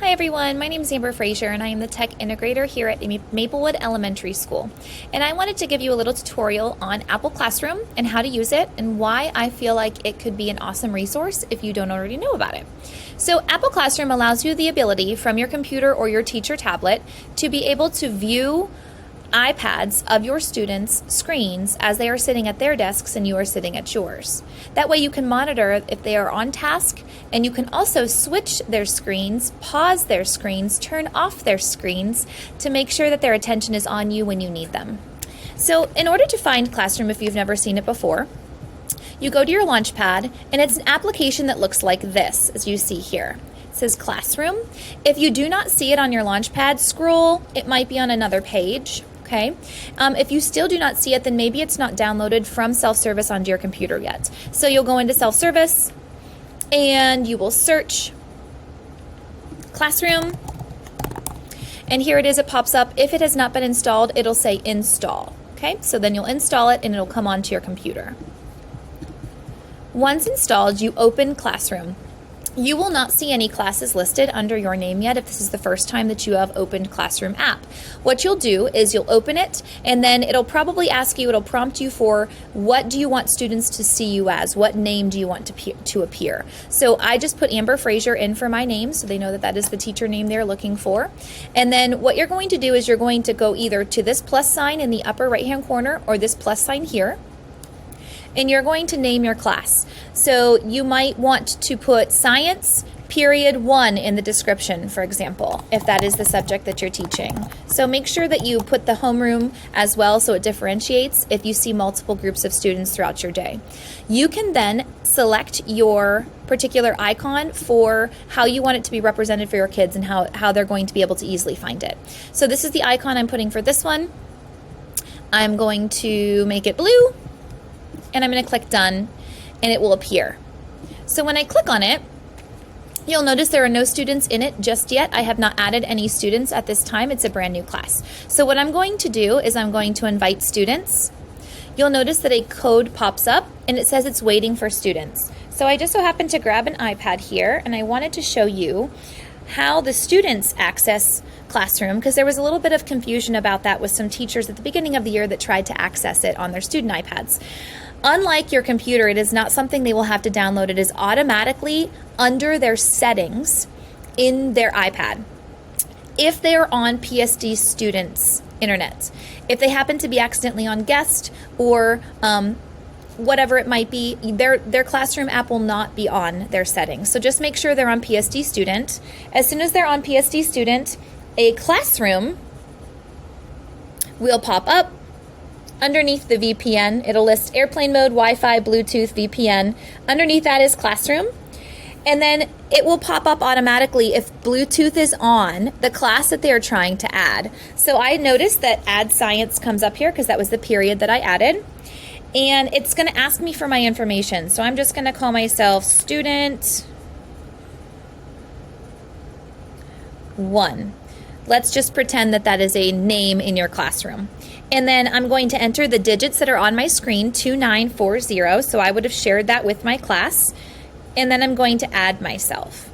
Hi everyone, my name is Amber Frazier and I am the Tech Integrator here at Maplewood Elementary School. And I wanted to give you a little tutorial on Apple Classroom and how to use it and why I feel like it could be an awesome resource if you don't already know about it. So Apple Classroom allows you the ability from your computer or your teacher tablet to be able to view iPads of your students' screens as they are sitting at their desks and you are sitting at yours. That way you can monitor if they are on task, and you can also switch their screens, pause their screens, turn off their screens to make sure that their attention is on you when you need them. So in order to find Classroom, if you've never seen it before, you go to your Launchpad, and it's an application that looks like this, as you see here. It says Classroom. If you do not see it on your Launchpad, scroll. It might be on another page. Okay. If you still do not see it, then maybe it's not downloaded from self-service onto your computer yet. So you'll go into self-service and you will search Classroom. And here it is, it pops up. If it has not been installed, it'll say install. Okay, so then you'll install it and it'll come onto your computer. Once installed, you open Classroom. You will not see any classes listed under your name yet if this is the first time that you have opened Classroom app. What you'll do is you'll open it, and then it'll probably ask you, it'll prompt you for what do you want students to see you as? What name do you want to appear? So I just put Amber Frazier in for my name so they know that that is the teacher name they're looking for. And then what you're going to do is you're going to go either to this plus sign in the upper right hand corner or this plus sign here, and you're going to name your class. So you might want to put Science period 1 in the description, for example, if that is the subject that you're teaching. So make sure that you put the homeroom as well so it differentiates if you see multiple groups of students throughout your day. You can then select your particular icon for how you want it to be represented for your kids and how they're going to be able to easily find it. So this is the icon I'm putting for this one. I'm going to make it blue, and I'm going to click done, and it will appear. So when I click on it, you'll notice there are no students in it just yet. I have not added any students at this time. It's a brand new class. So what I'm going to do is I'm going to invite students. You'll notice that a code pops up and it says it's waiting for students. So I just so happened to grab an iPad here, and I wanted to show you how the students access Classroom, because there was a little bit of confusion about that with some teachers at the beginning of the year that tried to access it on their student iPads. Unlike your computer, it is not something they will have to download. It is automatically under their settings in their iPad. If they're on PSD students' internet, if they happen to be accidentally on guest or whatever it might be, their Classroom app will not be on their settings. So just make sure they're on PSD student. As soon as they're on PSD student, a Classroom will pop up. Underneath the VPN, it'll list airplane mode, Wi-Fi, Bluetooth, VPN. Underneath that is Classroom. And then it will pop up automatically if Bluetooth is on the class that they are trying to add. So I noticed that Add Science comes up here because that was the period that I added. And it's going to ask me for my information. So I'm just going to call myself Student 1. Let's just pretend that that is a name in your classroom. And then I'm going to enter the digits that are on my screen, 2940. So I would have shared that with my class. And then I'm going to add myself.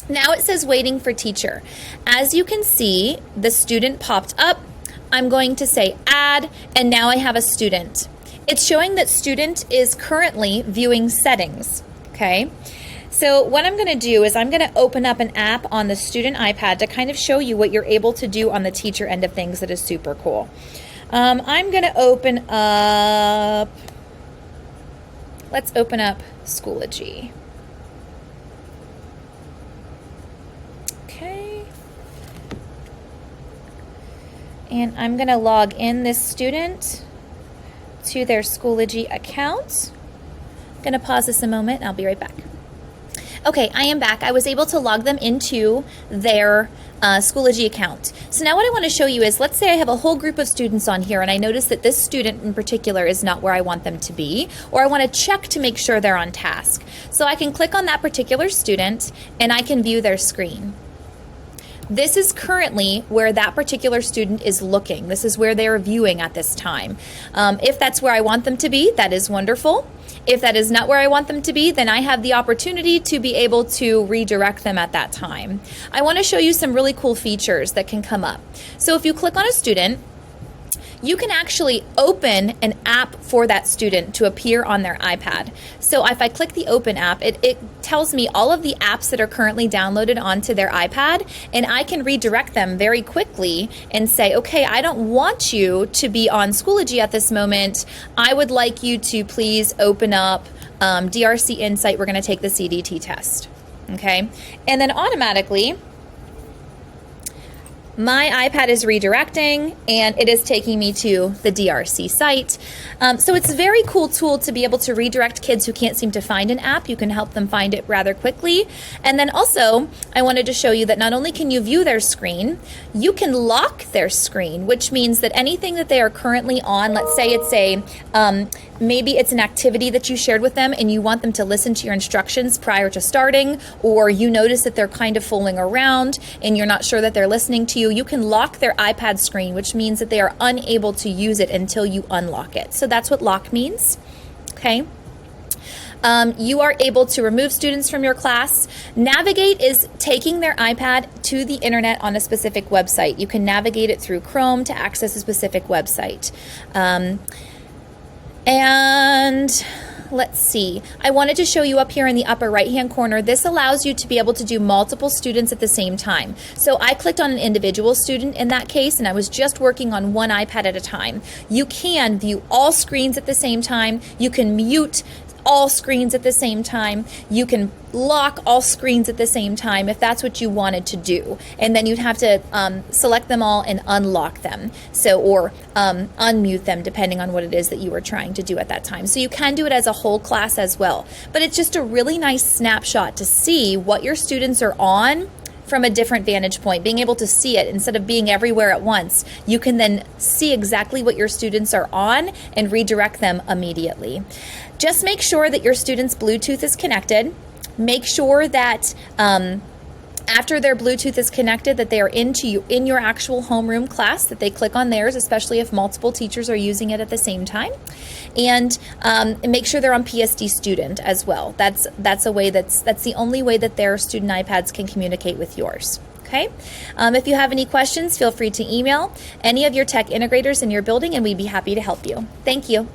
Now it says waiting for teacher. As you can see, the student popped up. I'm going to say add, and now I have a student. It's showing that student is currently viewing settings, okay? So what I'm going to do is I'm going to open up an app on the student iPad to kind of show you what you're able to do on the teacher end of things that is super cool. I'm going to open up, let's open up Schoology. Okay. And I'm going to log in this student to their Schoology account. I'm going to pause this a moment and I'll be right back. Okay, I am back. I was able to log them into their Schoology account. So now what I want to show you is, let's say I have a whole group of students on here and I notice that this student in particular is not where I want them to be, or I want to check to make sure they're on task. So I can click on that particular student and I can view their screen. this is currently where that particular student is looking. This is where they're viewing at this time. If that's where I want them to be, that is wonderful. If that is not where I want them to be, then I have the opportunity to be able to redirect them at that time. I want to show you some really cool features that can come up. So if you click on a student, you can actually open an app for that student to appear on their iPad. So if I click the open app, it tells me all of the apps that are currently downloaded onto their iPad, and I can redirect them very quickly and say, okay, I don't want you to be on Schoology at this moment. I would like you to please open up DRC Insight. We're going to take the CDT test. Okay, and then automatically, my iPad is redirecting and it is taking me to the DRC site. So it's a very cool tool to be able to redirect kids who can't seem to find an app. You can help them find it rather quickly. And then also, I wanted to show you that not only can you view their screen, you can lock their screen, which means that anything that they are currently on, let's say it's maybe it's an activity that you shared with them and you want them to listen to your instructions prior to starting, or you notice that they're kind of fooling around and you're not sure that they're listening to you, you can lock their iPad screen, which means that they are unable to use it until you unlock it. So that's what lock means, okay? You are able to remove students from your class. Navigate is taking their iPad to the internet on a specific website. You can navigate it through Chrome to access a specific website. And let's see, I wanted to show you up here in the upper right hand corner, this allows you to be able to do multiple students at the same time. So I clicked on an individual student in that case, and I was just working on one iPad at a time. You can view all screens at the same time. You can mute all screens at the same time. You can lock all screens at the same time if that's what you wanted to do. And then you'd have to select them all and unlock them. So, or unmute them depending on what it is that you were trying to do at that time. So you can do it as a whole class as well. But it's just a really nice snapshot to see what your students are on from a different vantage point, being able to see it instead of being everywhere at once. You can then see exactly what your students are on and redirect them immediately. Just make sure that your student's Bluetooth is connected. Make sure that after their Bluetooth is connected, that they are in your actual homeroom class, that they click on theirs, especially if multiple teachers are using it at the same time. And make sure they're on PSD Student as well. That's the only way that their student iPads can communicate with yours. Okay. If you have any questions, feel free to email any of your tech integrators in your building, and we'd be happy to help you. Thank you.